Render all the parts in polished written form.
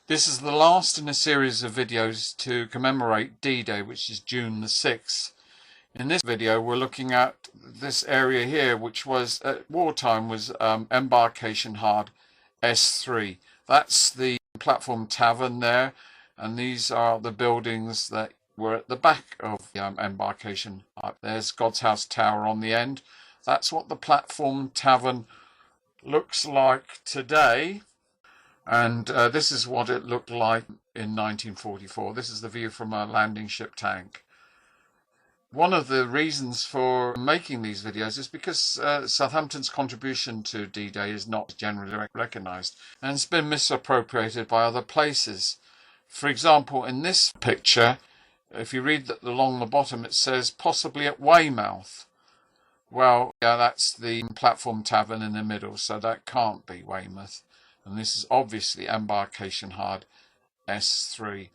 This is the last in a series of videos to commemorate D-Day, which is June the 6th. In this video we're looking at this area here, which was at wartime was Embarkation Hard S3. That's the platform Tavern there, and these are the buildings that were at the back of the Embarkation Hard. There's God's House Tower on the end. That's what the platform Tavern looks like today. And this is what it looked like in 1944. This is the view from a landing ship tank. One of the reasons for making these videos is because Southampton's contribution to D-Day is not generally recognised and it's been misappropriated by other places. For example, in this picture, if you read along the bottom, it says possibly at Weymouth. Well, yeah, that's the platform Tavern in the middle, so that can't be Weymouth. And this is obviously Embarkation Hard S3.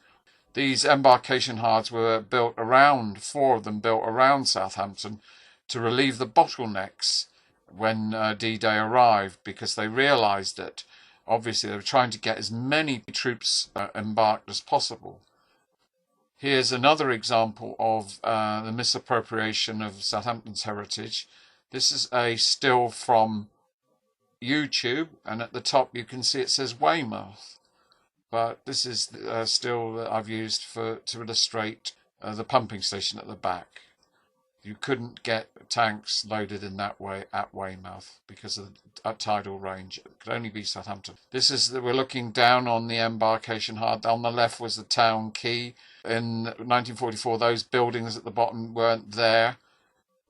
These embarkation hards were built around, 4 of them built around Southampton to relieve the bottlenecks when D-Day arrived, because they realised that obviously they were trying to get as many troops embarked as possible. Here's another example of the misappropriation of Southampton's heritage. This is a still from YouTube, and at the top you can see it says Weymouth, but this is still that I've used to illustrate the pumping station at the back. You couldn't get tanks loaded in that way at Weymouth because of the tidal range. It could only be Southampton. This is we're looking down on the Embarkation Hard. On the left was the town quay. In 1944, those buildings at the bottom weren't there.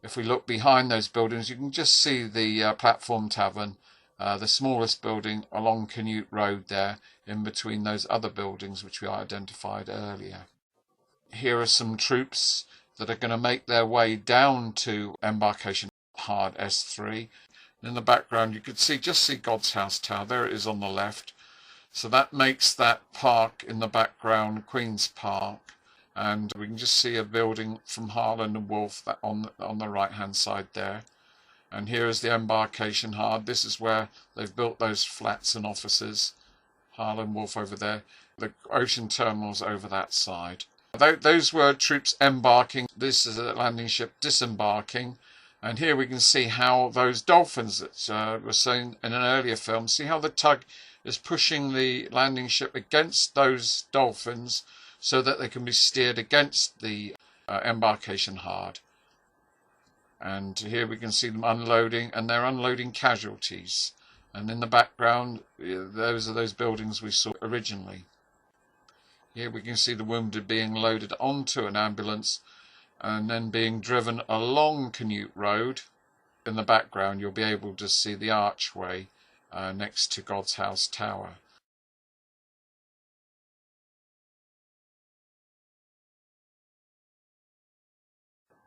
If we look behind those buildings, you can just see the platform Tavern. The smallest building along Canute Road there, in between those other buildings which we identified earlier. Here are some troops that are going to make their way down to Embarkation Hard S3. In the background you could just see God's House Tower. There it is on the left. So that makes that park in the background Queen's Park. And we can just see a building from Harland and Wolff on the right hand side there. And here is the Embarkation Hard. This is where they've built those flats and offices. Harland Wolff over there. The ocean terminals over that side. Those were troops embarking. This is a landing ship disembarking. And here we can see how those dolphins that were seen in an earlier film, see how the tug is pushing the landing ship against those dolphins so that they can be steered against the Embarkation Hard. And here we can see them unloading, and they're unloading casualties. And in the background, those are those buildings we saw originally. Here we can see the wounded being loaded onto an ambulance and then being driven along Canute Road. In the background, you'll be able to see the archway next to God's House Tower.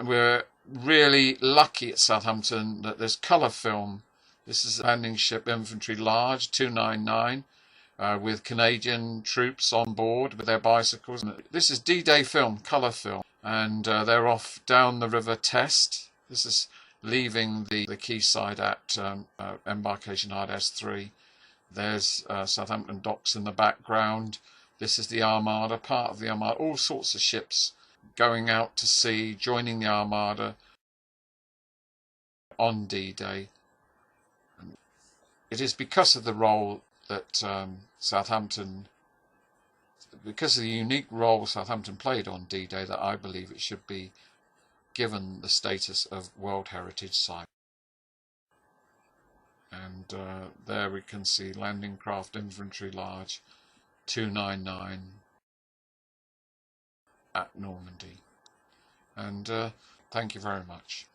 We're really lucky at Southampton that there's colour film. This is a landing ship infantry large 299 with Canadian troops on board with their bicycles. This is D-Day film, colour film, and they're off down the River Test. This is leaving the quayside at Embarkation Hard S3. There's Southampton docks in the background. This is the Armada, part of the Armada, all sorts of ships going out to sea, joining the Armada on D-Day. It is because of the role that Southampton, because of the unique role Southampton played on D-Day, that I believe it should be given the status of World Heritage Site. And there we can see landing craft infantry large 299 at Normandy. And thank you very much.